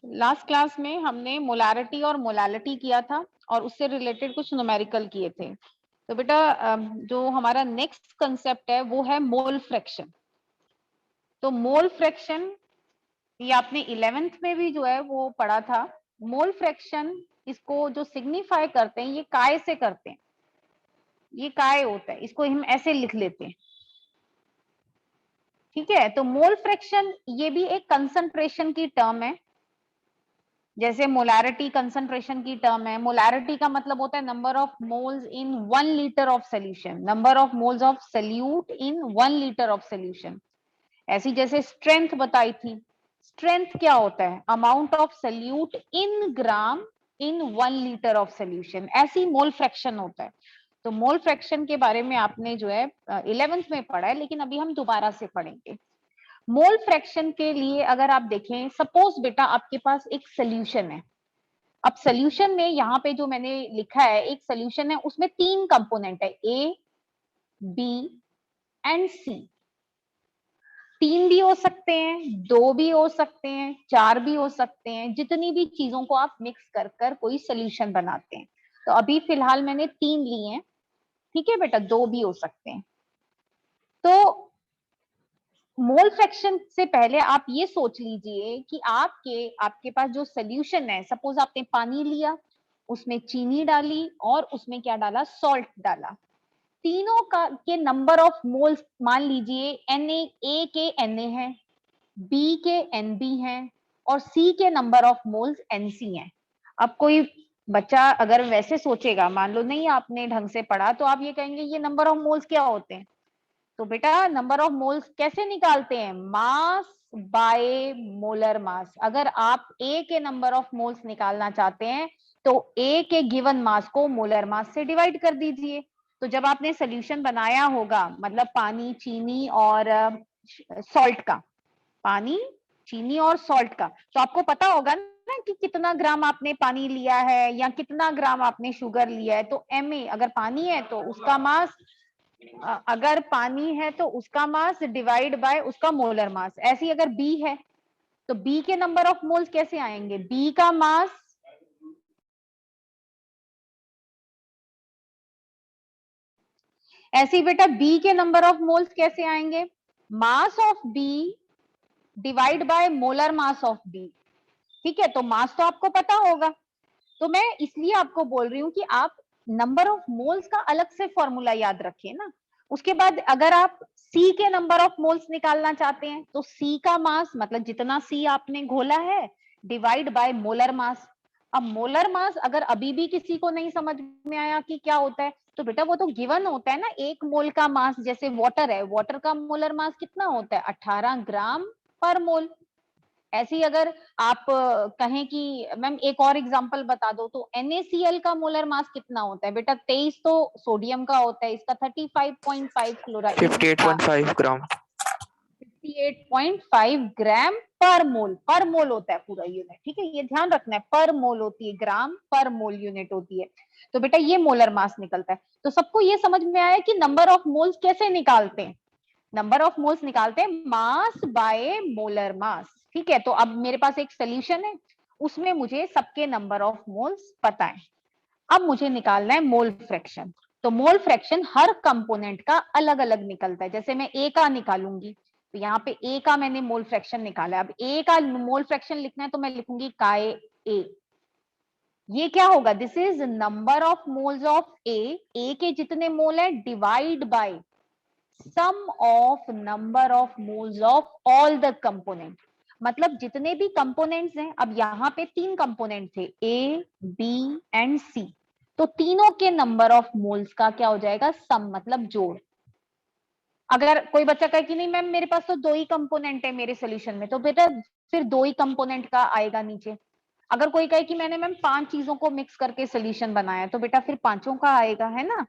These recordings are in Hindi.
लास्ट क्लास में हमने मोलारिटी और मोलालिटी किया था और उससे रिलेटेड कुछ न्यूमेरिकल किए थे। तो बेटा जो हमारा नेक्स्ट कंसेप्ट है वो है मोल फ्रैक्शन। तो मोल फ्रैक्शन ये आपने 11th में भी जो है वो पढ़ा था। मोल फ्रैक्शन इसको जो सिग्निफाई करते हैं ये काय से करते हैं, ये काय होता है, इसको हम ऐसे लिख लेते हैं। ठीक है, तो मोल फ्रैक्शन ये भी एक कंसंट्रेशन की टर्म है, जैसे मोलारिटी कंसंट्रेशन की टर्म है। मोलारिटी का मतलब होता है number of moles in 1 litre of solution, number of moles of solute in 1 litre of solution. ऐसी जैसे स्ट्रेंथ बताई थी, स्ट्रेंथ क्या होता है, amount of solute in gram in 1 litre of solution, ऐसी मोल फ्रैक्शन होता है। तो मोल फ्रैक्शन के बारे में आपने जो है 11th में पढ़ा है, लेकिन अभी हम दोबारा से पढ़ेंगे। मोल फ्रैक्शन के लिए अगर आप देखें, सपोज बेटा आपके पास एक सोल्यूशन है। अब सोल्यूशन में यहाँ पे जो मैंने लिखा है, एक सोल्यूशन है उसमें 3 कंपोनेंट है, ए, बी एंड सी। 3 भी हो सकते हैं, 2 भी हो सकते हैं, 4 भी हो सकते हैं, जितनी भी चीजों को आप मिक्स कर कर कोई सोल्यूशन बनाते हैं। तो अभी फिलहाल मैंने 3 लिए हैं, ठीक है बेटा, 2 भी हो सकते हैं। तो मोल फ्रैक्शन से पहले आप ये सोच लीजिए कि आपके पास जो सोल्यूशन है, सपोज आपने पानी लिया, उसमें चीनी डाली और उसमें क्या डाला, सॉल्ट डाला। तीनों का के नंबर ऑफ मोल्स मान लीजिए ए के Na है, बी के Nb है और सी के नंबर ऑफ मोल्स Nc है। अब कोई बच्चा अगर वैसे सोचेगा, मान लो नहीं आपने ढंग से पढ़ा, तो आप ये कहेंगे ये नंबर ऑफ मोल्स क्या होते हैं। तो बेटा नंबर ऑफ मोल्स कैसे निकालते हैं, मास बाय मोलर मास। अगर आप ए के नंबर ऑफ मोल्स निकालना चाहते हैं तो ए के गिवन मास को मोलर मास से डिवाइड कर दीजिए। तो जब आपने सोल्यूशन बनाया होगा, मतलब पानी, चीनी और सॉल्ट का, पानी, चीनी और सॉल्ट का, तो आपको पता होगा ना कि कितना ग्राम आपने पानी लिया है या कितना ग्राम आपने शुगर लिया है। तो Ma अगर पानी है तो उसका मास, अगर पानी है तो उसका मास डिवाइड बाय उसका मोलर मास। ऐसे ही अगर बी है तो बी के नंबर ऑफ मोल्स कैसे आएंगे, बी का मास ऐसे ही बेटा बी के नंबर ऑफ मोल्स कैसे आएंगे, mass of B divide by molar mass of B. ठीक है, तो मास तो आपको पता होगा। तो मैं इसलिए आपको बोल रही हूं कि आप नंबर ऑफ मोल्स का अलग से फॉर्मूला याद रखिए ना। उसके बाद अगर आप सी के नंबर ऑफ मोल्स निकालना चाहते हैं तो सी का मास, मतलब जितना सी आपने घोला है, डिवाइड बाय मोलर मास। अब मोलर मास अगर अभी भी किसी को नहीं समझ में आया कि क्या होता है, तो बेटा वो तो गिवन होता है ना, 1 मोल का मास। जैसे वाटर है, वाटर का मोलर मास कितना होता है, 18 ग्राम पर मोल। ऐसे ही अगर आप कहें कि मैम एक और एग्जांपल बता दो, तो NaCl का मोलर मास कितना होता है बेटा, 23 तो सोडियम का होता है, इसका 35.5 क्लोराइड, इसका 58.5 ग्राम। 58.5 ग्राम पर मोल होता है पूरा यूनिट। ठीक है, ये ध्यान रखना है, पर मोल होती है, ग्राम पर मोल यूनिट होती है। तो बेटा ये मोलर मास निकलता है। तो सबको ये समझ में आया कि नंबर ऑफ मोल्स कैसे निकालते हैं, नंबर ऑफ मोल्स निकालते हैं मास बाय मोलर मास। ठीक है, तो अब मेरे पास एक सोल्यूशन है, उसमें मुझे सबके नंबर ऑफ मोल्स पता है। अब मुझे निकालना है मोल फ्रैक्शन। तो मोल फ्रैक्शन हर कंपोनेंट का अलग अलग निकलता है। जैसे मैं ए का निकालूंगी, तो यहाँ पे ए का मैंने मोल फ्रैक्शन निकाला है। अब ए का मोल फ्रैक्शन लिखना है तो मैं लिखूंगी काय ए। ये क्या होगा, this is number of moles of A के जितने मोल है divide by sum of number of moles of all the component. मतलब जितने भी कंपोनेंट्स हैं, अब यहाँ पे 3 कंपोनेंट थे, ए, बी एंड सी, तो तीनों के नंबर ऑफ मोल्स का क्या हो जाएगा, सम, मतलब जोड़। अगर कोई बच्चा कहे कि नहीं मैम मेरे पास तो 2 ही कंपोनेंट है मेरे सोल्यूशन में, तो बेटा फिर 2 ही कंपोनेंट का आएगा नीचे। अगर कोई कहे कि मैंने मैम 5 चीजों को मिक्स करके सोल्यूशन बनाया, तो बेटा फिर पांचों का आएगा, है ना।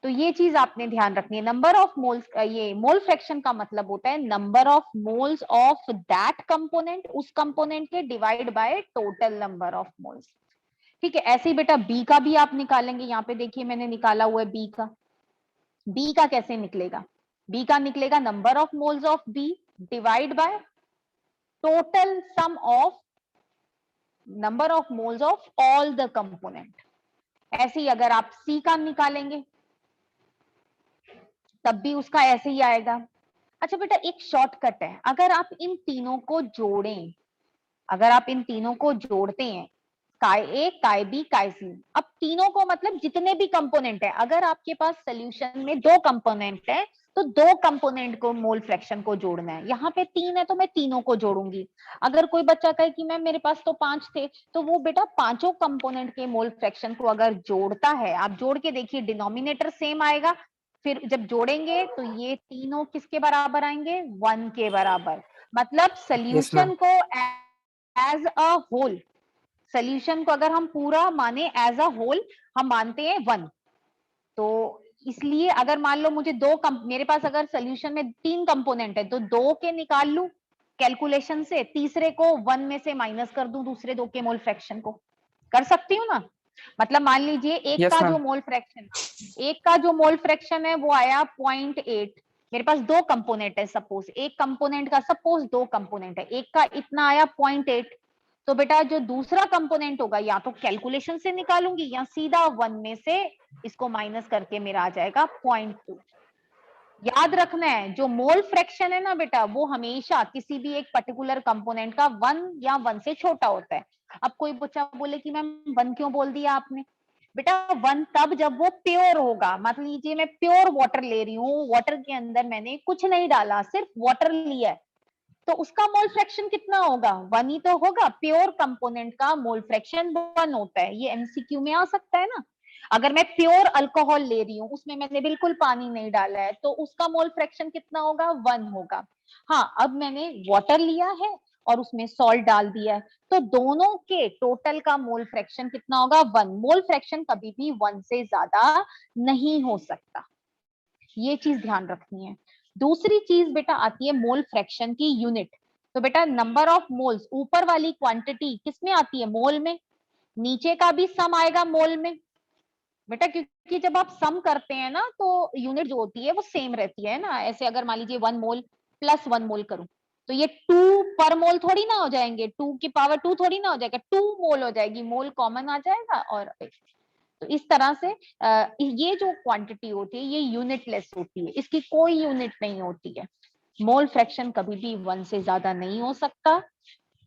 तो ये चीज आपने ध्यान रखनी है। नंबर ऑफ मोल्स, ये मोल फ्रैक्शन का मतलब होता है number of moles of that component, उस कंपोनेंट के divide by total number of moles. ठीक है, ऐसे ही बेटा बी का भी आप निकालेंगे। यहाँ पे देखिए मैंने निकाला हुआ है बी का। बी का कैसे निकलेगा, बी का निकलेगा number of moles of B divide by total sum of number of moles of all the component. ऐसे ही अगर आप C का निकालेंगे तब भी उसका ऐसे ही आएगा। अच्छा बेटा एक शॉर्टकट है, अगर आप इन तीनों को जोड़ें, अगर आप इन तीनों को जोड़ते हैं, काय ए, काय बी, काय सी, अब तीनों को मतलब जितने भी कंपोनेंट है, अगर आपके पास सोल्यूशन में 2 कंपोनेंट है तो 2 कंपोनेंट को मोल फ्रैक्शन को जोड़ना है। यहाँ पे 3 है तो मैं तीनों को जोड़ूंगी। अगर कोई बच्चा कहे कि मैम मेरे पास तो 5 थे, तो वो बेटा पांचों कंपोनेंट के मोल फ्रैक्शन को अगर जोड़ता है, आप जोड़ के देखिए डिनोमिनेटर सेम आएगा, फिर जब जोड़ेंगे तो ये तीनों किसके बराबर आएंगे, 1 के बराबर। मतलब यस मैम। सोल्यूशन को एज अ होल, सोल्यूशन को अगर हम पूरा माने एज अ होल, हम मानते हैं 1। तो इसलिए अगर मान लो मुझे मेरे पास अगर सोल्यूशन में 3 कंपोनेंट है तो 2 के निकाल लूं कैलकुलेशन से, तीसरे को 1 में से माइनस कर दूं दूसरे 2 के मोल फ्रैक्शन को, कर सकती हूँ ना। मतलब मान लीजिए एक यस का मैम। जो मोल फ्रैक्शन, एक का जो मोल फ्रैक्शन है वो आया 0.8। मेरे पास 2 कंपोनेंट है, सपोज एक कंपोनेंट का, सपोज 2 कंपोनेंट है, एक का इतना आया 0.8, तो बेटा जो दूसरा कंपोनेंट होगा या तो कैलकुलेशन से निकालूंगी या सीधा 1 में से इसको माइनस करके मेरा आ जाएगा 0.2। याद रखना है जो मोल फ्रैक्शन है ना बेटा, वो हमेशा किसी भी एक पर्टिकुलर कंपोनेंट का 1 या 1 से छोटा होता है। अब कोई बच्चा बोले कि मैम 1 क्यों बोल दिया आपने, बेटा 1 तब जब वो प्योर होगा। मान लीजिए मैं प्योर वाटर ले रही हूँ, वाटर के अंदर मैंने कुछ नहीं डाला, सिर्फ वाटर लिया है, तो उसका मोल फ्रैक्शन कितना होगा, 1 ही तो होगा। प्योर कंपोनेंट का मोल फ्रैक्शन 1 होता है, ये एमसीक्यू में आ सकता है ना। अगर मैं प्योर अल्कोहल ले रही हूँ, उसमें मैंने बिल्कुल पानी नहीं डाला है, तो उसका मोल फ्रैक्शन कितना होगा, 1 होगा। हाँ अब मैंने वाटर लिया है और उसमें सॉल्ट डाल दिया है, तो दोनों के टोटल का मोल फ्रैक्शन कितना होगा, 1। मोल फ्रैक्शन कभी भी 1 से ज्यादा नहीं हो सकता, ये चीज ध्यान रखनी है। दूसरी चीज बेटा आती है मोल फ्रैक्शन की यूनिट। तो बेटा नंबर ऑफ मोल्स, ऊपर वाली क्वांटिटी किसमें आती है, मोल में, नीचे का भी सम आएगा मोल में बेटा, क्योंकि जब आप सम करते हैं ना तो यूनिट जो होती है वो सेम रहती है ना। ऐसे अगर मान लीजिए 1 मोल प्लस 1 मोल करूं तो ये 2 पर मोल थोड़ी ना हो जाएंगे, 2 की पावर 2 थोड़ी ना हो जाएगा, 2 मोल हो जाएगी, मोल कॉमन आ जाएगा। और तो इस तरह से ये जो क्वांटिटी होती है ये यूनिटलेस होती है, इसकी कोई यूनिट नहीं होती है। मोल फ्रैक्शन कभी भी 1 से ज्यादा नहीं हो सकता।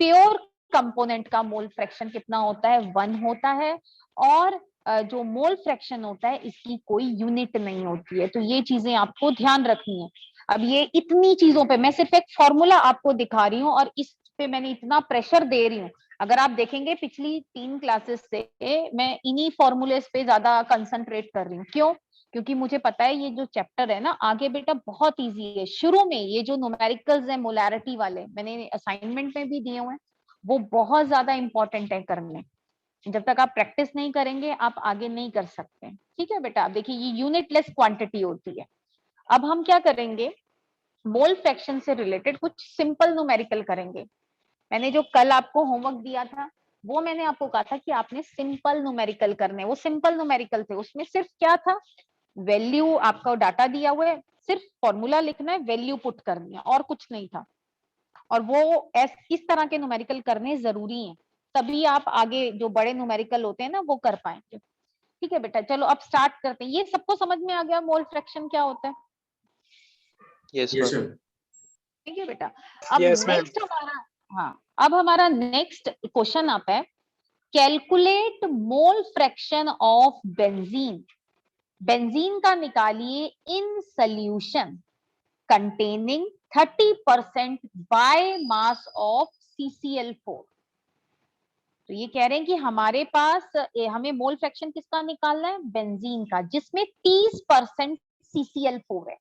प्योर कंपोनेंट का मोल फ्रैक्शन कितना होता है, 1 होता है। और जो मोल फ्रैक्शन होता है इसकी कोई यूनिट नहीं होती है। तो ये चीजें आपको ध्यान रखनी है। अब ये इतनी चीजों पे मैं सिर्फ एक फॉर्मूला आपको दिखा रही हूँ और इस पे मैंने इतना प्रेशर दे रही हूँ। अगर आप देखेंगे पिछली 3 क्लासेस से मैं इन्हीं फॉर्मूलेस पे ज्यादा कंसंट्रेट कर रही हूँ। क्यों, क्योंकि मुझे पता है ये जो चैप्टर है ना आगे बेटा बहुत इजी है। शुरू में ये जो न्यूमेरिकल्स है मोलैरिटी वाले मैंने असाइनमेंट में भी दिए हुए हैं, वो बहुत ज्यादा इंपॉर्टेंट है करने। जब तक आप प्रैक्टिस नहीं करेंगे आप आगे नहीं कर सकते। ठीक है बेटा, आप देखिए ये यूनिटलेस क्वांटिटी होती है। अब हम क्या करेंगे, मोल फ्रैक्शन से रिलेटेड कुछ सिंपल न्यूमेरिकल करेंगे। मैंने जो कल आपको होमवर्क दिया था वो मैंने आपको कहा था कि आपने सिंपल न्यूमेरिकल करने, वो सिंपल न्यूमेरिकल थे। उसमें सिर्फ क्या था, वैल्यू आपका डाटा दिया हुआ है, सिर्फ फॉर्मूला लिखना है, वैल्यू पुट करनी है और कुछ नहीं था। और वो इस तरह के न्यूमेरिकल करने जरूरी हैं, तभी आप आगे जो बड़े न्यूमेरिकल होते हैं ना वो कर पाएंगे। ठीक है बेटा, चलो अब स्टार्ट करते हैं। ये सबको समझ में आ गया मोल फ्रैक्शन क्या होता है? Yes yes ma'am. मैम। ठीक है बेटा। अब यस मैम। नेक्स्ट हमारा, हाँ अब हमारा नेक्स्ट क्वेश्चन आता है, calculate mole fraction of benzene. Benzene का निकालिए in solution containing 30% by mass of CCl4। तो ये कह रहे हैं कि हमारे पास हमें मोल फ्रैक्शन किसका निकालना है, बेंजीन का, जिसमें 30% CCl4 है।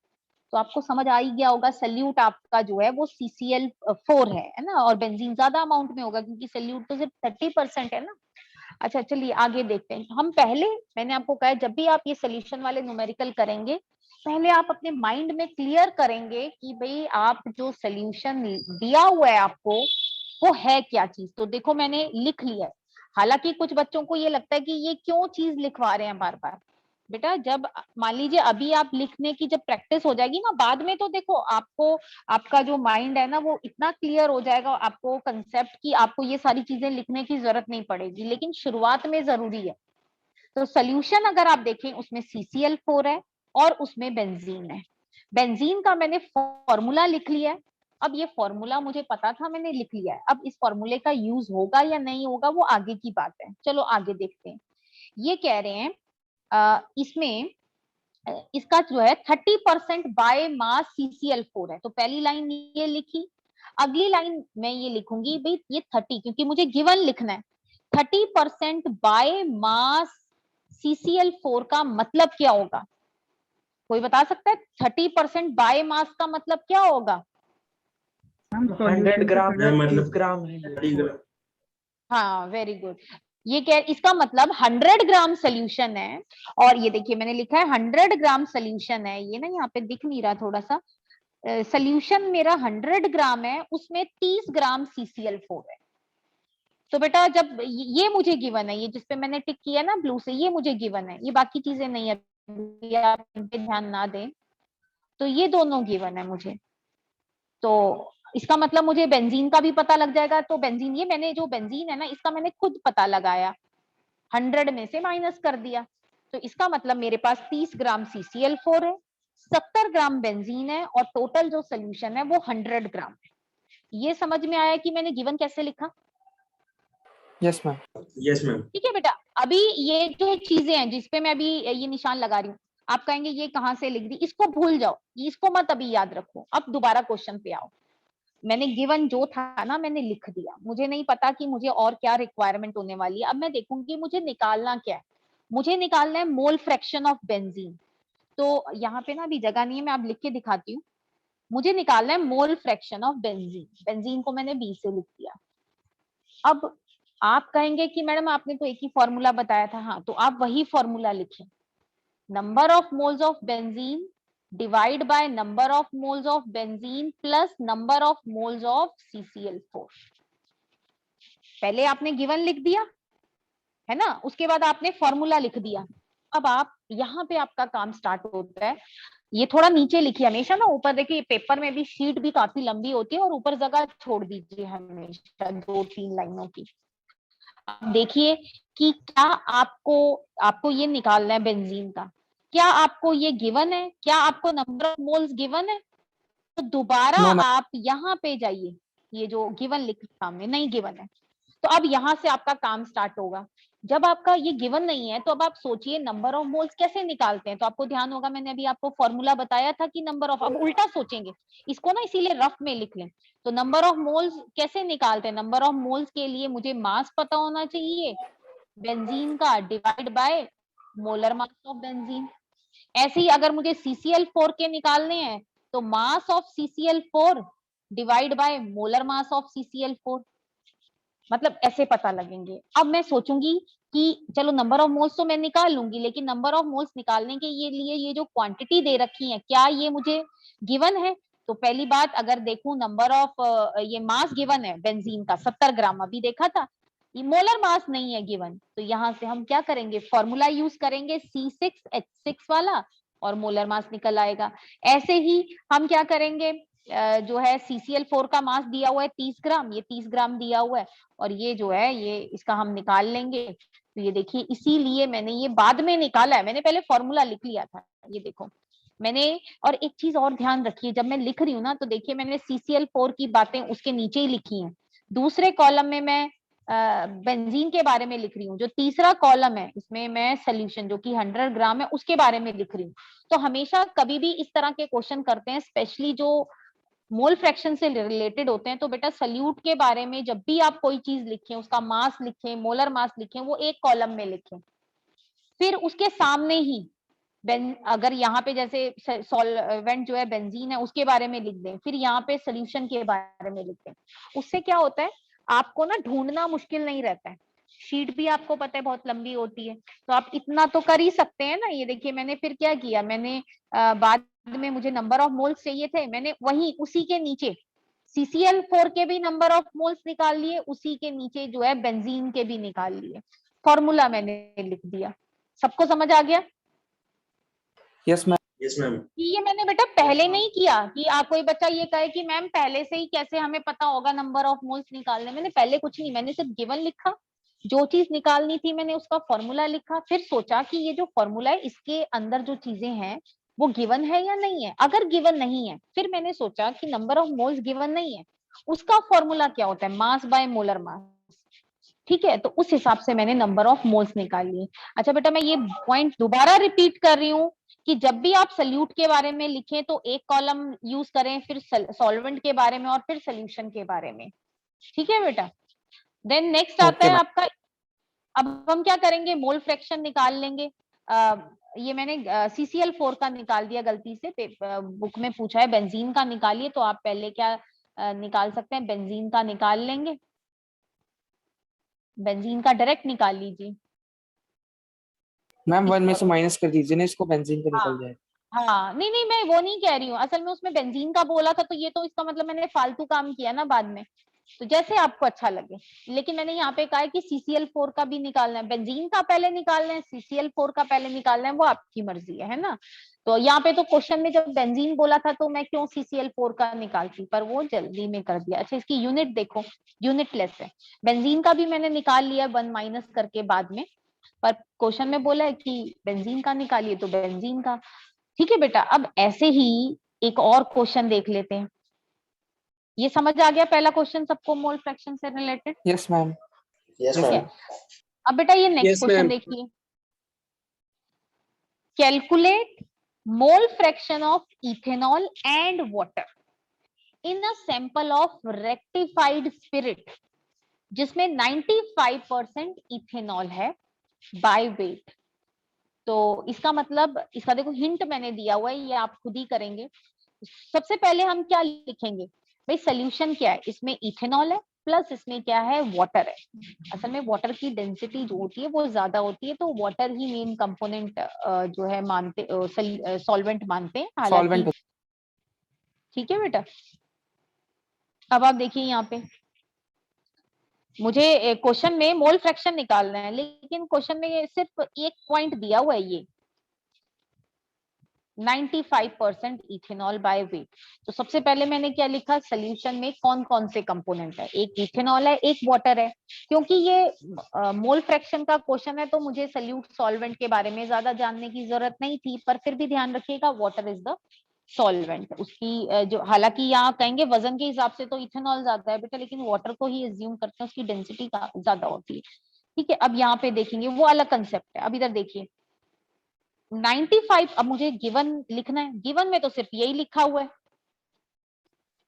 तो आपको समझ आ ही गया होगा सल्यूट आपका जो है वो CCl4 है ना, और बेंजीन ज्यादा अमाउंट में होगा क्योंकि सल्यूट तो सिर्फ 30% है ना। अच्छा चलिए आगे देखते हैं। हम पहले, मैंने आपको कहा जब भी आप ये सोल्यूशन वाले न्यूमेरिकल करेंगे पहले आप अपने माइंड में क्लियर करेंगे कि भाई आप जो सोल्यूशन दिया हुआ है आपको वो है क्या चीज। तो देखो मैंने लिख लिया है, हालांकि कुछ बच्चों को ये लगता है कि ये क्यों चीज लिखवा रहे हैं बार बार, बेटा जब मान लीजिए अभी आप लिखने की जब प्रैक्टिस हो जाएगी ना, बाद में तो देखो आपको, आपका जो माइंड है ना वो इतना क्लियर हो जाएगा, आपको कंसेप्ट की आपको ये सारी चीजें लिखने की जरूरत नहीं पड़ेगी, लेकिन शुरुआत में जरूरी है। तो सोल्यूशन अगर आप देखें उसमें CCl4 है और उसमें बेंजीन है। बेंजीन का मैंने फॉर्मूला लिख लिया है। अब ये फॉर्मूला मुझे पता था, मैंने लिख लिया है। अब इस फॉर्मूले का यूज होगा या नहीं होगा वो आगे की बात है। चलो आगे देखते हैं। ये कह रहे हैं इसमें इसका जो है 30% बाय मास CCl4 है। तो पहली लाइन ये लिखी, अगली लाइन मैं ये लिखूंगी भाई ये 30, क्योंकि मुझे गिवन लिखना है। 30% बाय मास CCl4 का मतलब क्या होगा? कोई बता सकता है 30% बाय मास का मतलब क्या होगा? 100 ग्राम है, मतलब 30 ग्राम है। 30 ग्राम। हाँ वेरी गुड। ये क्या, इसका मतलब 100 ग्राम सोल्यूशन है। और ये देखिए मैंने लिखा है 100 ग्राम सोल्यूशन है, ये ना यहाँ पे दिख नहीं रहा थोड़ा सा। सोल्यूशन मेरा 100 ग्राम है, उसमें 30 ग्राम CCl4 है। तो बेटा जब ये मुझे गिवन है, ये जिसपे मैंने टिक किया ना ब्लू से, ये मुझे गिवन है, ये बाकी चीजें नहीं है, अभी आप इन पे ध्यान ना दें। तो ये दोनों गिवन है मुझे, तो इसका मतलब मुझे बेंजीन का भी पता लग जाएगा। तो बेंजीन, ये मैंने जो बेंजीन है ना इसका मैंने खुद पता लगाया, 100 में से माइनस कर दिया। तो इसका मतलब मेरे पास 30 ग्राम CCl4 है, 70 ग्राम बेंजीन है, और टोटल जो सोल्यूशन है वो 100 ग्राम है। ये समझ में आया कि मैंने गिवन कैसे लिखा? Yes ma'am. Yes ma'am. ठीक है बेटा। अभी ये जो चीजें हैं जिसपे मैं अभी ये निशान लगा रही हूँ, आप कहेंगे ये कहाँ से लिख दी, इसको भूल जाओ, इसको मत अभी याद रखो, अब दोबारा क्वेश्चन पे आओ। मैंने गिवन जो था ना मैंने लिख दिया, मुझे नहीं पता कि मुझे और क्या रिक्वायरमेंट होने वाली है। अब मैं देखूंगी मुझे निकालना क्या है। मुझे निकालना है मोल फ्रैक्शन ऑफ बेंजीन। तो यहाँ पे ना अभी जगह नहीं है, मैं अब लिख के दिखाती हूँ। मुझे निकालना है mole fraction of benzene. Benzene को मैंने B से लिख दिया। अब आप कहेंगे कि मैडम आपने तो एक ही फॉर्मूला बताया था। हाँ, तो आप वही फॉर्मूला लिखें, number of moles of benzene divide by number of moles of benzene plus number of moles of CCl4। पहले आपने गिवन लिख दिया है ना, उसके बाद आपने फॉर्मूला लिख दिया। अब आप यहाँ पे आपका काम स्टार्ट होता है। ये थोड़ा नीचे लिखिए हमेशा ना, ऊपर देखिए पेपर में भी शीट भी काफी लंबी होती है, और ऊपर जगह छोड़ दीजिए हमेशा 2-3 लाइनों की। देखिए कि क्या आपको आपको ये निकालना है बेंजीन का, क्या आपको ये गिवन है, क्या आपको नंबर ऑफ मोल्स गिवन है? तो दोबारा No, ma'am. आप यहाँ पे जाइए, ये जो गिवन लिख सामने नहीं गिवन है, तो अब यहाँ से आपका काम स्टार्ट होगा। जब आपका ये गिवन नहीं है तो अब आप सोचिए नंबर ऑफ मोल्स कैसे निकालते हैं। तो आपको ध्यान होगा मैंने अभी आपको फॉर्मूला बताया था कि नंबर ऑफ, अब उल्टा सोचेंगे इसको ना, इसीलिए रफ में लिख लें। तो नंबर ऑफ मोल्स कैसे निकालते हैं? नंबर ऑफ मोल्स के लिए मुझे मास पता होना चाहिए बेंजीन का, divide by molar mass of benzene. ऐसे ही अगर मुझे CCl4 के निकालने हैं तो mass of CCl4 divide by molar mass of CCl4, मतलब ऐसे पता लगेंगे। अब मैं सोचूंगी कि चलो नंबर ऑफ मोल्स तो मैं निकाल लूंगी, लेकिन नंबर ऑफ मोल्स निकालने के लिए ये जो क्वांटिटी दे रखी है क्या ये मुझे गिवन है? तो पहली बात अगर देखूं नंबर ऑफ ये मास गिवन है बेंजीन का 70 ग्राम, अभी देखा था, ये मोलर मास नहीं है गिवन। तो यहाँ से हम क्या करेंगे, फॉर्मूला यूज करेंगे C6H6 वाला, और मोलर मास निकल आएगा। ऐसे ही हम क्या करेंगे, जो है CCl4 का मास दिया हुआ है 30 ग्राम, ये 30 ग्राम दिया हुआ है, और ये जो है ये इसका हम निकाल लेंगे। तो ये देखिए इसीलिए मैंने ये बाद में निकाला है, मैंने पहले फॉर्मूला लिख लिया था। ये देखो मैंने, और एक चीज और ध्यान रखिए जब मैं लिख रही हूँ ना, तो देखिए मैंने CCl4 की बातें उसके नीचे ही लिखी हैं। दूसरे कॉलम में मैं बेंजीन के बारे में लिख रही हूँ, जो तीसरा कॉलम है इसमें मैं सोल्यूशन जो कि 100 ग्राम है उसके बारे में लिख रही हूँ। तो हमेशा कभी भी इस तरह के क्वेश्चन करते हैं, स्पेशली जो मोल फ्रैक्शन से रिलेटेड होते हैं, तो बेटा सल्यूट के बारे में जब भी आप कोई चीज लिखें, उसका मास लिखें, मोलर मास लिखें, वो एक कॉलम में लिखें। फिर उसके सामने ही अगर यहाँ पे जैसे सॉल्वेंट जो है बेंजीन है उसके बारे में लिख दें, फिर यहाँ पे सोल्यूशन के बारे में लिख दें। उससे क्या होता है, आपको ना ढूंढना मुश्किल नहीं रहता है। शीट भी आपको पता है बहुत लंबी होती है, तो आप इतना तो कर ही सकते हैं ना। ये देखिए मैंने फिर क्या किया, मैंने बाद में मुझे नंबर ऑफ मोल्स चाहिए थे, मैंने वही उसी के नीचे CCl4 के भी नंबर ऑफ मोल्स निकाल लिए, उसी के नीचे जो है बेंजीन के भी निकाल लिए, फॉर्मूला मैंने लिख दिया। सबको समझ आ गया? Yes ma'am. Yes, ma'am. ये मैंने बेटा पहले नहीं किया कि आप कोई बच्चा ये कहे कि मैम पहले से ही कैसे हमें पता होगा नंबर ऑफ मोल्स निकालने। मैंने पहले कुछ नहीं, मैंने सिर्फ गिवन लिखा, जो चीज निकालनी थी मैंने उसका फॉर्मूला लिखा, फिर सोचा कि ये जो फॉर्मूला है इसके अंदर जो चीजें हैं वो गिवन है या नहीं है। अगर गिवन नहीं है फिर मैंने सोचा कि नंबर ऑफ मोल्स गिवन नहीं है, उसका फॉर्मूला क्या होता है, मास बाय मोलर मास। ठीक है, तो उस हिसाब से मैंने नंबर ऑफ मोल्स निकाल लिए। अच्छा बेटा मैं ये पॉइंट दोबारा रिपीट कर रही हूँ कि जब भी आप सल्यूट के बारे में लिखें तो एक कॉलम यूज करें, फिर सॉल्वेंट के बारे में और फिर सोल्यूशन के बारे में। ठीक है बेटा। देन नेक्स्ट आता है आपका, अब हम क्या करेंगे, मोल फ्रैक्शन निकाल लेंगे। ये मैंने CCl4 का निकाल दिया गलती से, बुक में पूछा है बेंजीन का निकालिए, तो आप पहले क्या निकाल सकते हैं, बेंजीन का निकाल लेंगे। बेंजीन का डायरेक्ट निकाल लीजिए। मैम 1 में से माइनस कर दीजिए ना, इसको बेंजीन का निकल जाए। हाँ नहीं नहीं मैं वो नहीं कह रही हूँ, असल में उसमें बेंजीन का बोला था तो ये तो इसका मतलब मैंने फालतू काम किया ना बाद में, तो जैसे आपको अच्छा लगे। लेकिन मैंने यहाँ पे कहा है कि CCl4 का भी निकालना है, बेंजीन का पहले निकालना है, CCl4 का पहले निकालना है, वो आपकी मर्जी है ना। तो यहाँ पे तो क्वेश्चन में जब बेंजीन बोला था तो मैं क्यों CCl4 का निकालती, पर वो जल्दी में कर दिया। अच्छा इसकी यूनिट देखो, यूनिट लेस है। बेंजीन का भी मैंने निकाल लिया 1 माइनस करके बाद में, पर क्वेश्चन में बोला है कि बेंजीन का निकालिए तो बेंजीन का। ठीक है बेटा, अब ऐसे ही एक और क्वेश्चन देख लेते हैं। ये समझ आ गया पहला क्वेश्चन सबको, मोल फ्रैक्शन से रिलेटेड? Yes ma'am. Yes, ठीक है। ma'am. अब बेटा ये नेक्स्ट Yes, क्वेश्चन ma'am. देखिए, calculate mole fraction of ethanol and water in a sample of rectified spirit जिसमें 95% इथेनॉल है बाय वेट। तो इसका मतलब, इसका देखो हिंट मैंने दिया हुआ है, ये आप खुद ही करेंगे। सबसे पहले हम क्या लिखेंगे भाई, सोल्यूशन क्या है, इसमें इथेनॉल है प्लस इसमें क्या है, वाटर है। असल में वाटर की डेंसिटी जो होती है वो ज्यादा होती है, तो वाटर ही मेन कंपोनेंट जो है मानते, सॉल्वेंट मानते हैं हालांकि। सॉल्वेंट। ठीक है बेटा, अब आप देखिए यहाँ पे मुझे क्वेश्चन में मोल फ्रैक्शन निकालना है, लेकिन क्वेश्चन में सिर्फ एक पॉइंट दिया हुआ है, ये 95% इथेनॉल बाय वेट। तो सबसे पहले मैंने क्या लिखा, सोल्यूशन में कौन कौन से कंपोनेंट है, एक इथेनॉल है एक वाटर है। क्योंकि ये मोल फ्रैक्शन का क्वेश्चन है तो मुझे सोल्यूट सॉल्वेंट के बारे में ज्यादा जानने की जरूरत नहीं थी, पर फिर भी ध्यान रखिएगा वाटर इज द सॉल्वेंट। उसकी जो, हालांकि यहाँ कहेंगे वजन के हिसाब से तो इथेनॉल ज्यादा है बेटा, लेकिन वाटर को ही एज्यूम करते हैं, उसकी डेंसिटी ज्यादा होती है। ठीक है, अब यहाँ पे देखेंगे वो अलग कंसेप्ट है। अब इधर देखिए 95, अब मुझे गिवन लिखना है, गिवन में तो सिर्फ यही लिखा हुआ है,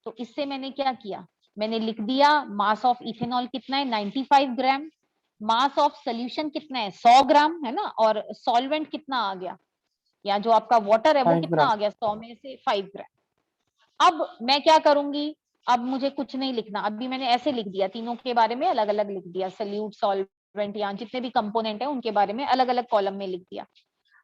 तो इससे मैंने क्या किया, मैंने लिख दिया मास ऑफ इथेनॉल कितना है 95 ग्राम, मास ऑफ सोल्यूशन कितना है 100 ग्राम है ना, और सॉल्वेंट कितना आ गया, या जो आपका वाटर है वो 5 कितना ग्राम। आ गया, 100 में से 5 ग्राम। अब मैं क्या करूंगी, अब मुझे कुछ नहीं लिखना, अभी मैंने ऐसे लिख दिया, तीनों के बारे में अलग अलग लिख दिया, सोल्यूट सॉल्वेंट यहाँ जितने भी कंपोनेंट है उनके बारे में अलग अलग कॉलम में लिख दिया।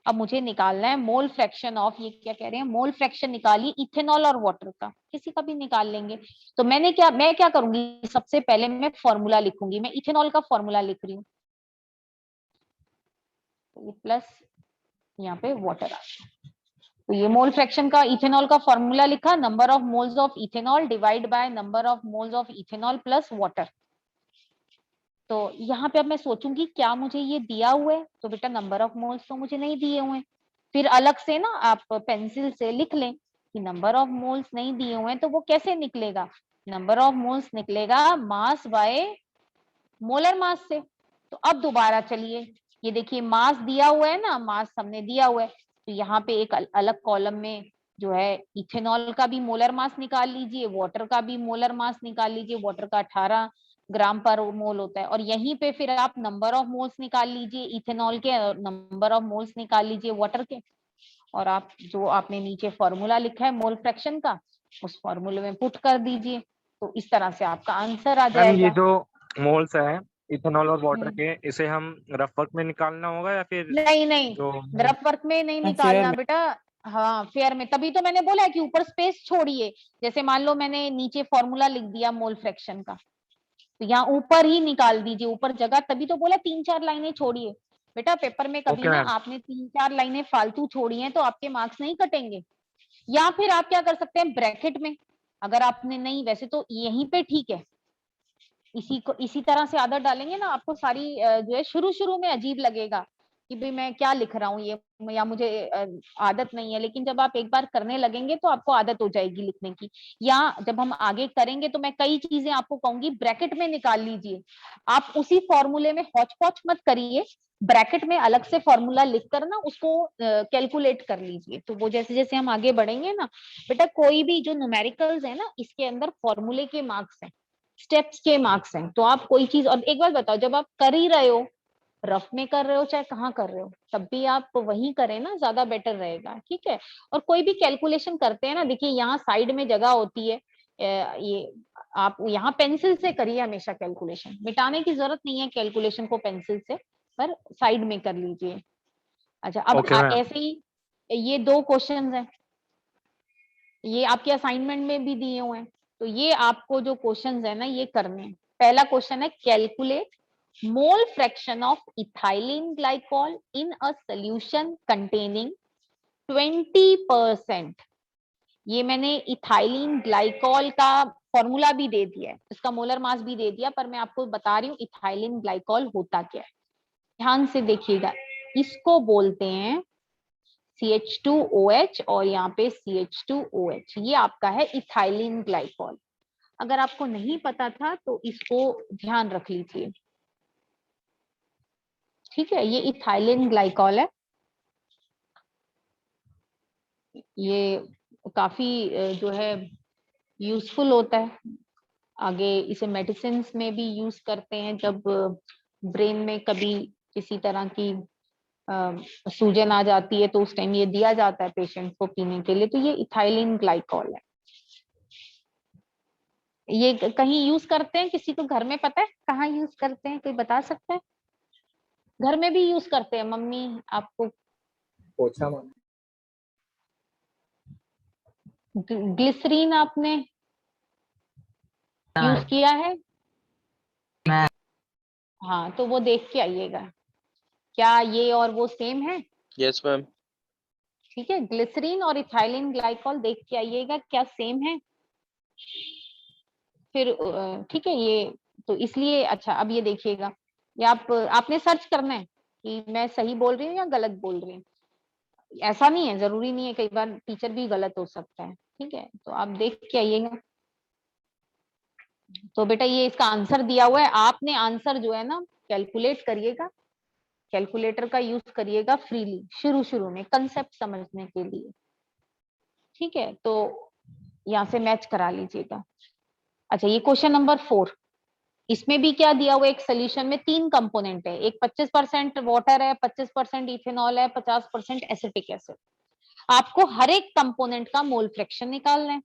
अब मुझे निकालना है मोल फ्रैक्शन ऑफ, ये क्या कह रहे हैं, मोल फ्रैक्शन निकालिए इथेनॉल और वाटर का, किसी का भी निकाल लेंगे। तो मैं क्या करूंगी, सबसे पहले मैं फॉर्मूला लिखूंगी, मैं इथेनॉल का फॉर्मूला लिख रही हूँ, तो ये प्लस यहाँ पे वाटर आ गया। तो ये मोल फ्रैक्शन का इथेनॉल का फॉर्मूला लिखा, number of moles of ethanol divide by number of moles of ethanol plus water. तो यहाँ पे अब मैं सोचूंगी क्या मुझे ये दिया हुआ है, तो बेटा नंबर ऑफ मोल्स तो मुझे नहीं दिए हुए हैं, फिर अलग से ना आप पेंसिल से लिख लें कि नंबर ऑफ मोल्स नहीं दिए हुए हैं, तो वो कैसे निकलेगा, नंबर ऑफ मोल्स निकलेगा मास बाय मोलर मास से। तो अब दोबारा चलिए, ये देखिए मास दिया हुआ है ना, मास हमने दिया हुआ है, तो यहाँ पे एक अलग कॉलम में जो है इथेनॉल का भी मोलर मास निकाल लीजिए, वाटर का भी मोलर मास निकाल लीजिए, वाटर का 18 ग्राम पर मोल होता है, और यहीं पे फिर आप नंबर ऑफ मोल्स निकाल लीजिए इथेनॉल के, और नंबर ऑफ मोल्स निकाल लीजिए वाटर के, और आप जो आपने नीचे फॉर्मूला लिखा है मोल फ्रैक्शन का उस फॉर्मूले में पुट कर दीजिए, तो इस तरह से आपका आंसर आ मैम ये जाएगा। जो मोल्स है इथेनॉल और वाटर के, इसे हम रफ वर्क में निकालना होगा या फिर नहीं नहीं, जो रफ वर्क में नहीं फेयर निकालना में। बेटा, हाँ फेयर में, तभी तो मैंने बोला है कि ऊपर स्पेस छोड़िए। जैसे मान लो मैंने नीचे फॉर्मूला लिख दिया मोल फ्रैक्शन का, तो यहाँ ऊपर ही निकाल दीजिए, ऊपर जगह, तभी तो बोला 3-4 लाइनें छोड़िए, बेटा पेपर में कभी Okay, ना ma'am. आपने 3-4 लाइनें फालतू छोड़ी हैं तो आपके मार्क्स नहीं कटेंगे। या फिर आप क्या कर सकते हैं, ब्रैकेट में, अगर आपने नहीं, वैसे तो यहीं पे ठीक है, इसी को इसी तरह से आदत डालेंगे ना, आपको सारी जो है शुरू शुरू में अजीब लगेगा कि भाई मैं क्या लिख रहा हूँ ये, या मुझे आदत नहीं है, लेकिन जब आप एक बार करने लगेंगे तो आपको आदत हो जाएगी लिखने की। या जब हम आगे करेंगे तो मैं कई चीजें आपको कहूंगी, ब्रैकेट में निकाल लीजिए, आप उसी फॉर्मूले में हौच पौच मत करिए, ब्रैकेट में अलग से फॉर्मूला लिखकर ना उसको कैलकुलेट कर लीजिए। तो वो जैसे जैसे हम आगे बढ़ेंगे ना बेटा, कोई भी जो न्यूमेरिकल्स है ना, इसके अंदर फॉर्मूले के मार्क्स हैं, स्टेप्स के मार्क्स हैं। तो आप कोई चीज, और एक बात बताओ, जब आप कर ही रहे हो, रफ में कर रहे हो चाहे कहाँ कर रहे हो, तब भी आप वही करें ना, ज्यादा बेटर रहेगा, ठीक है। और कोई भी कैलकुलेशन करते हैं ना, देखिए यहाँ साइड में जगह होती है, ये आप यहाँ पेंसिल से करिए हमेशा कैलकुलेशन, मिटाने की जरूरत नहीं है कैलकुलेशन को पेंसिल से, पर साइड में कर लीजिए। अच्छा, अब Okay, ma'am. ऐसे ही ये 2 क्वेश्चंस हैं, ये आपके असाइनमेंट में भी दिए हुए हैं, तो ये आपको जो क्वेश्चंस है ना ये करने हैं। पहला क्वेश्चन है, calculate mole fraction of ethylene glycol in a solution containing 20%। ये मैंने इथाइलिन ग्लाइकॉल का फॉर्मूला भी दे दिया है, इसका मोलर मास भी दे दिया, पर मैं आपको बता रही हूँ इथाइलिन ग्लाइकॉल होता क्या है। ध्यान से देखिएगा, इसको बोलते हैं CH2OH और यहाँ पे CH2OH, ये आपका है इथाइलिन ग्लाइकॉल। अगर आपको नहीं पता था तो इसको ध्यान रख लीजिए, ठीक है। ये इथाइलिन ग्लाइकॉल है, ये काफी जो है यूजफुल होता है, आगे इसे मेडिसिन में भी यूज करते हैं, जब ब्रेन में कभी किसी तरह की सूजन आ जाती है तो उस टाइम ये दिया जाता है पेशेंट को पीने के लिए। तो ये इथाइलिन ग्लाइकॉल है, ये कहीं यूज करते हैं, किसी को घर में पता है कहाँ यूज करते हैं, कोई बता सकता है? घर में भी यूज करते हैं मम्मी आपको, पोछा मार। ग्लिसरीन आपने यूज किया है? हाँ, तो वो देख के आइएगा, क्या ये और वो सेम है? Yes, ma'am. ठीक है, ग्लिसरीन और इथाइलिन ग्लाइकॉल देख के आइएगा क्या सेम है, फिर ठीक है। ये तो इसलिए, अच्छा अब ये देखिएगा, ये आपने सर्च करना है कि मैं सही बोल रही हूँ या गलत बोल रही हूँ, ऐसा नहीं है, जरूरी नहीं है, कई बार टीचर भी गलत हो सकता है, ठीक है। तो आप देख के आइएगा। तो बेटा ये इसका आंसर दिया हुआ है, आपने आंसर जो है ना कैलकुलेट करिएगा, कैलकुलेटर का यूज करिएगा फ्रीली शुरू शुरू में कंसेप्ट समझने के लिए, ठीक है। तो यहाँ से मैच करा लीजिएगा। अच्छा, ये क्वेश्चन नंबर 4, इसमें भी क्या दिया हुआ है, एक सोल्यूशन में 3 कंपोनेंट है, एक 25% वाटर है, 25% इथेनॉल है, 50% एसिटिक एसिड। आपको हर एक कंपोनेंट का मोल फ्रैक्शन निकालना है।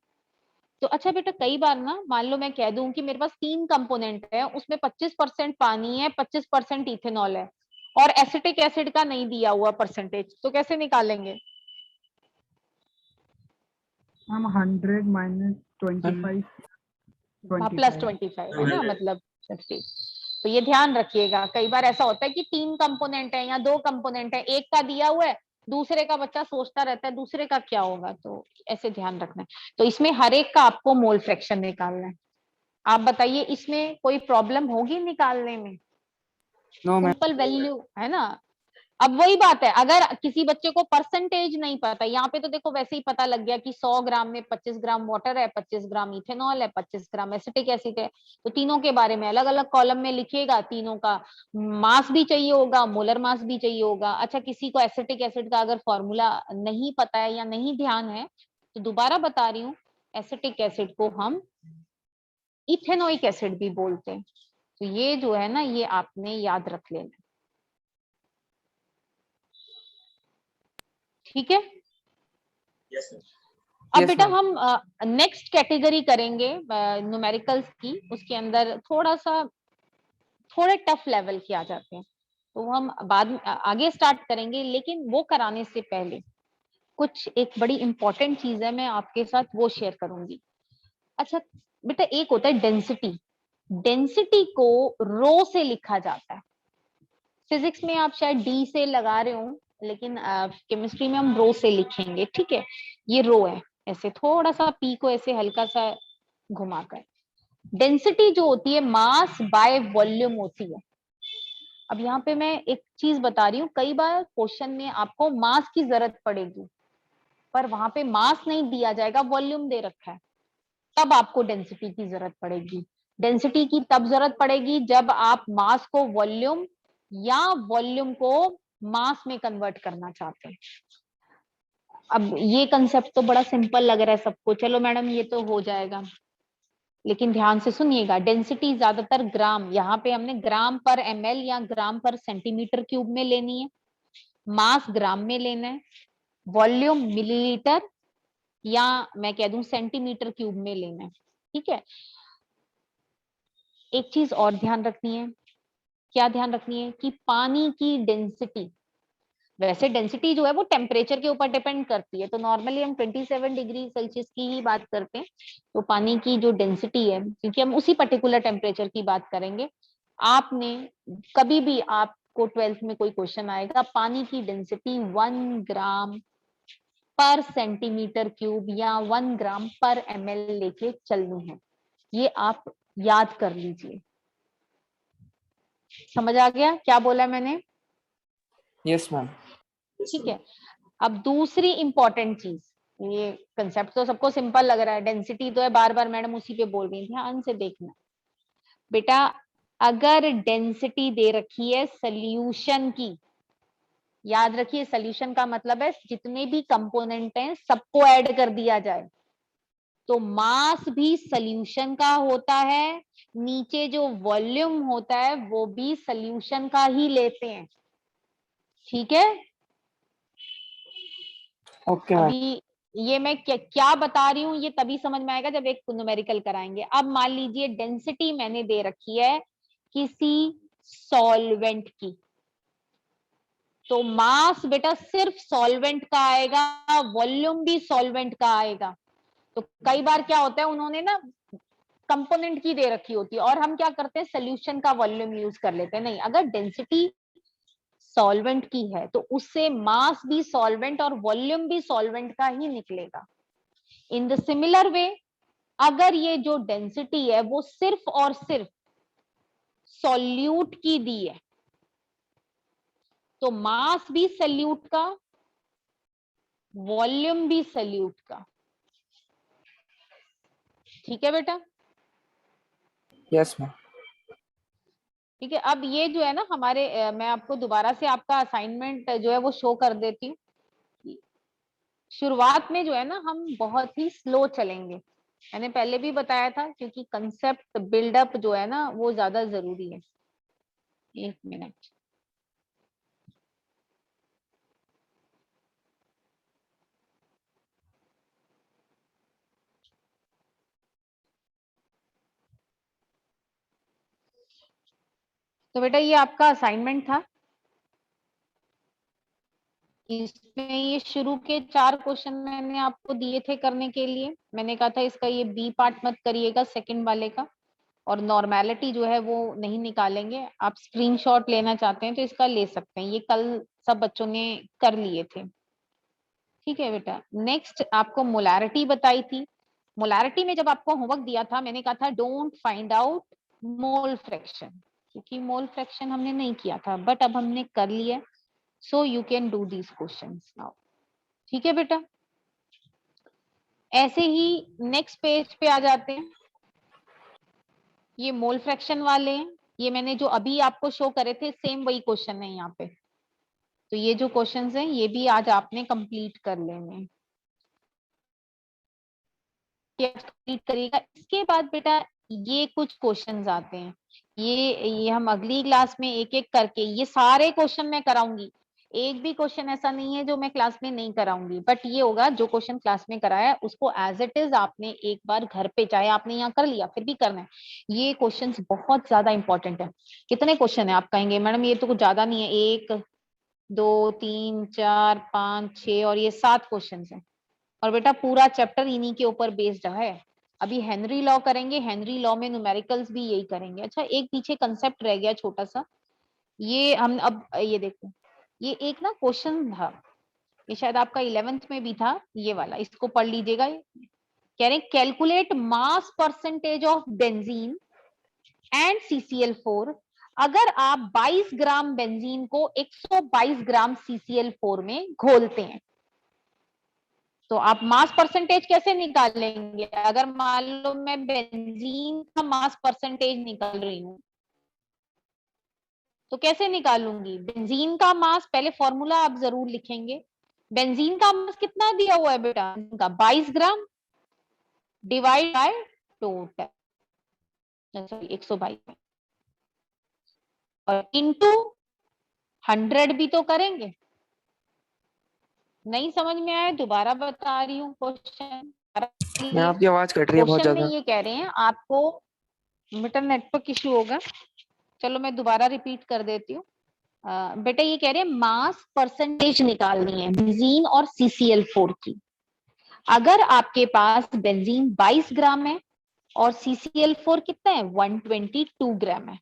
तो अच्छा बेटा, कई बार ना मान लो मैं कह दूं कि मेरे पास 3 कंपोनेंट है, उसमें 25% पानी है, 25% इथेनॉल है, और एसिटिक एसिड का नहीं दिया हुआ परसेंटेज, तो कैसे निकालेंगे? हम 100 माइनस 25 प्लस 25 है ना, मतलब 50। तो ये ध्यान रखिएगा, कई बार ऐसा होता है कि 3 कंपोनेंट है या 2 कंपोनेंट है, एक का दिया हुआ है, दूसरे का बच्चा सोचता रहता है दूसरे का क्या होगा, तो ऐसे ध्यान रखना है। तो इसमें हर एक का आपको मोल फ्रैक्शन निकालना है। आप बताइए इसमें कोई प्रॉब्लम होगी निकालने में? No ma'am. सिंपल वैल्यू है ना। अब वही बात है, अगर किसी बच्चे को परसेंटेज नहीं पता, यहाँ पे तो देखो वैसे ही पता लग गया कि 100 ग्राम में 25 ग्राम वाटर है, 25 ग्राम इथेनॉल है, 25 ग्राम एसिटिक एसिड है, तो तीनों के बारे में अलग अलग कॉलम में लिखिएगा, तीनों का मास भी चाहिए होगा, मोलर मास भी चाहिए होगा। अच्छा, किसी को एसिटिक एसिड का अगर फॉर्मूला नहीं पता है या नहीं ध्यान है, तो दोबारा बता रही हूँ, एसिटिक एसिड को हम इथेनोइक एसिड भी बोलते हैं। तो ये जो है ना, ये आपने याद रख लेना, ठीक है। अब Yes, बेटा ma'am. हम नेक्स्ट कैटेगरी करेंगे न्यूमेरिकल्स की, उसके अंदर थोड़े टफ लेवल के आ जाते हैं, तो हम बाद में आगे स्टार्ट करेंगे, लेकिन वो कराने से पहले कुछ एक बड़ी इंपॉर्टेंट चीज है, मैं आपके साथ वो शेयर करूंगी। अच्छा बेटा, एक होता है डेंसिटी, डेंसिटी को रो से लिखा जाता है, फिजिक्स में आप शायद डी से लगा रहे हो, लेकिन केमिस्ट्री में हम रो से लिखेंगे, ठीक है। ये रो है, ऐसे थोड़ा सा पी को ऐसे हल्का सा घुमाकर। डेंसिटी जो होती है मास बाय वॉल्यूम होती है। अब यहाँ पे मैं एक चीज बता रही हूँ, कई बार क्वेश्चन में आपको मास की जरूरत पड़ेगी, पर वहां पे मास नहीं दिया जाएगा, वॉल्यूम दे रखा है, तब आपको डेंसिटी की जरूरत पड़ेगी। डेंसिटी की तब जरूरत पड़ेगी जब आप मास को वॉल्यूम या वॉल्यूम को मास में कन्वर्ट करना चाहते हैं। अब ये कंसेप्ट तो बड़ा सिंपल लग रहा है सबको, चलो मैडम ये तो हो जाएगा, लेकिन ध्यान से सुनिएगा। डेंसिटी ज्यादातर ग्राम, यहाँ पे हमने ग्राम पर एमएल या ग्राम पर सेंटीमीटर क्यूब में लेनी है, मास ग्राम में लेना है, वॉल्यूम मिलीलीटर या मैं कह दूं सेंटीमीटर क्यूब में लेना है, ठीक है। एक चीज और ध्यान रखनी है, क्या ध्यान रखनी है कि पानी की डेंसिटी, वैसे डेंसिटी जो है वो टेम्परेचर के ऊपर डिपेंड करती है, तो नॉर्मली हम 27 डिग्री सेल्सियस की ही बात करते हैं। तो पानी की जो डेंसिटी है, क्योंकि हम उसी पर्टिकुलर टेम्परेचर की बात करेंगे, आपने कभी भी आपको 12th में कोई क्वेश्चन आएगा, पानी की डेंसिटी 1 ग्राम पर सेंटीमीटर क्यूब या 1 ग्राम पर एमएल लेके चलनी है, ये आप याद कर लीजिए। समझ आ गया क्या बोला मैंने? Yes ma'am. ठीक है। अब दूसरी इंपॉर्टेंट चीज, ये कंसेप्ट तो सबको सिंपल लग रहा है, डेंसिटी तो है, बार बार मैडम उसी पे बोल रही है, ध्यान से देखना बेटा। अगर डेंसिटी दे रखी है सोल्यूशन की, याद रखिए सोल्यूशन का मतलब है जितने भी कंपोनेंट हैं सबको ऐड कर दिया जाए, तो मास भी सोल्यूशन का होता है, नीचे जो वॉल्यूम होता है वो भी सोल्यूशन का ही लेते हैं, ठीक है। Okay ma'am. अभी ये मैं क्या बता रही हूँ ये तभी समझ में आएगा जब एक न्यूमेरिकल कराएंगे। अब मान लीजिए डेंसिटी मैंने दे रखी है किसी सॉल्वेंट की, तो मास बेटा सिर्फ सॉल्वेंट का आएगा, वॉल्यूम भी सॉल्वेंट का आएगा। तो कई बार क्या होता है, उन्होंने ना कंपोनेंट की दे रखी होती है और हम क्या करते हैं सोल्यूशन का वॉल्यूम यूज कर लेते हैं। नहीं, अगर डेंसिटी सॉल्वेंट की है तो उससे मास भी सॉल्वेंट और वॉल्यूम भी सॉल्वेंट का ही निकलेगा। इन द सिमिलर वे, अगर ये जो डेंसिटी है वो सिर्फ और सिर्फ सॉल्यूट की दी है, तो मास भी सॉल्यूट का, वॉल्यूम भी सॉल्यूट का, ठीक है बेटा। Yes ma'am. ठीक है। अब ये जो है ना हमारे मैं आपको दोबारा से आपका असाइनमेंट जो है वो शो कर देती हूँ। शुरुआत में जो है ना हम बहुत ही स्लो चलेंगे, मैंने पहले भी बताया था, क्योंकि कंसेप्ट बिल्डअप जो है ना वो ज्यादा जरूरी है। एक मिनट, तो बेटा ये आपका असाइनमेंट था, इसमें ये शुरू के 4 क्वेश्चन मैंने आपको दिए थे करने के लिए। मैंने कहा था इसका ये बी पार्ट मत करिएगा सेकंड वाले का, और नॉर्मेलिटी जो है वो नहीं निकालेंगे। आप स्क्रीनशॉट लेना चाहते हैं तो इसका ले सकते हैं, ये कल सब बच्चों ने कर लिए थे, ठीक है बेटा। नेक्स्ट आपको मोलैरिटी बताई थी। मोलैरिटी में जब आपको होमवर्क दिया था मैंने कहा था don't find out mole fraction, क्योंकि मोल फ्रैक्शन हमने नहीं किया था, बट अब हमने कर लिया, so you can do these questions now, ठीक है बेटा। ऐसे ही नेक्स्ट पेज पे आ जाते हैं, ये मोल फ्रैक्शन वाले हैं, ये मैंने जो अभी आपको शो करे थे सेम वही क्वेश्चन है यहाँ पे। तो ये जो क्वेश्चंस हैं ये भी आज आपने कंप्लीट कर लेने हैं, कंप्लीट करिएगा। इसके बाद बेटा ये कुछ क्वेश्चंस आते हैं, ये हम अगली क्लास में एक एक करके ये सारे क्वेश्चन मैं कराऊंगी, एक भी क्वेश्चन ऐसा नहीं है जो मैं क्लास में नहीं कराऊंगी, बट ये होगा जो क्वेश्चन क्लास में कराया है उसको एज इट इज आपने एक बार घर पे, चाहे आपने यहाँ कर लिया फिर भी करना है। ये क्वेश्चंस बहुत ज्यादा इंपॉर्टेंट है। कितने क्वेश्चन है आप कहेंगे मैडम ये तो कुछ ज्यादा नहीं है, 1 2 3 4 5 6 और ये 7 क्वेश्चन है, और बेटा पूरा चैप्टर इन्हीं के ऊपर बेस्ड है। अभी हेनरी लॉ करेंगे, हेनरी लॉ में न्यूमेरिकल्स भी यही करेंगे। अच्छा एक पीछे कंसेप्ट रह गया छोटा सा, ये हम अब ये देखो, ये एक ना क्वेश्चन था, ये शायद आपका 11th में भी था, ये वाला, इसको पढ़ लीजिएगा। कह रहे हैं calculate mass percentage of benzene and CCl4 अगर आप 22 ग्राम बेंजीन को 122 ग्राम CCl4 में घोलते हैं। तो आप मास परसेंटेज कैसे निकालेंगे? अगर मान लो मैं बेंजीन का मास परसेंटेज निकाल रही हूं तो कैसे निकालूंगी? बेंजीन का मास, पहले फॉर्मूला आप जरूर लिखेंगे। बेंजीन का मास कितना दिया हुआ है बेटा? का 22 gram divide by total, sorry 122, और इनटू 100 भी तो करेंगे। नहीं समझ में आया दोबारा बता रही हूँ क्वेश्चन। मैं आपकी आवाज कट रही है बहुत क्वेश्चन में ज्यादा। ये कह रहे हैं आपको, बेटा नेटवर्क इश्यू होगा, चलो मैं दोबारा रिपीट कर देती हूँ। बेटा ये कह रहे हैं मास परसेंटेज निकालनी है बेंजीन और CCl4 की। अगर आपके पास बेंजीन 22 ग्राम है और CCl4 कितना है? 122 ग्राम है।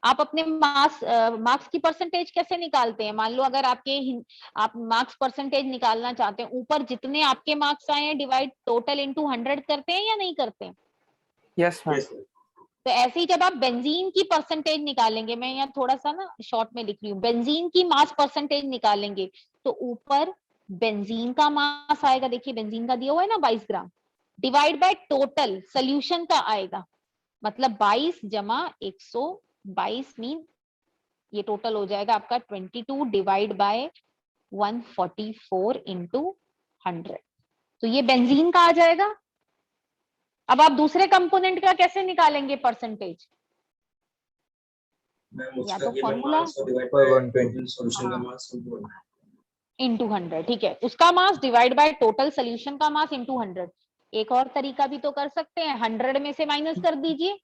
आप अपने मार्क्स की परसेंटेज कैसे निकालते हैं? मान लो अगर आप मार्क्स परसेंटेज निकालना चाहते हैं, ऊपर जितने आपके मार्क्स आए हैं डिवाइड टोटल इनटू 100 करते हैं या नहीं करते हैं? Yes ma'am. तो ऐसे ही जब आप बेंजीन की परसेंटेज निकालेंगे, मैं यहाँ थोड़ा सा ना शॉर्ट में लिख रही हूँ, बेंजीन की मास परसेंटेज निकालेंगे तो ऊपर बेंजीन का मास आएगा, देखिए बेंजीन का दिया हुआ है ना 22 ग्राम, डिवाइड बाय टोटल सोल्यूशन का आएगा, मतलब 22 जमा 122 मीन ये टोटल हो जाएगा आपका 22 डिवाइड बाय 144 इंटू 100। तो ये बेंजीन का आ जाएगा। अब आप दूसरे कंपोनेंट का कैसे निकालेंगे परसेंटेज? या तो फॉर्मूला इंटू 100, ठीक है, उसका mass divide by total solution का मास इंटू 100। एक और तरीका भी तो कर सकते हैं, 100 में से माइनस कर दीजिए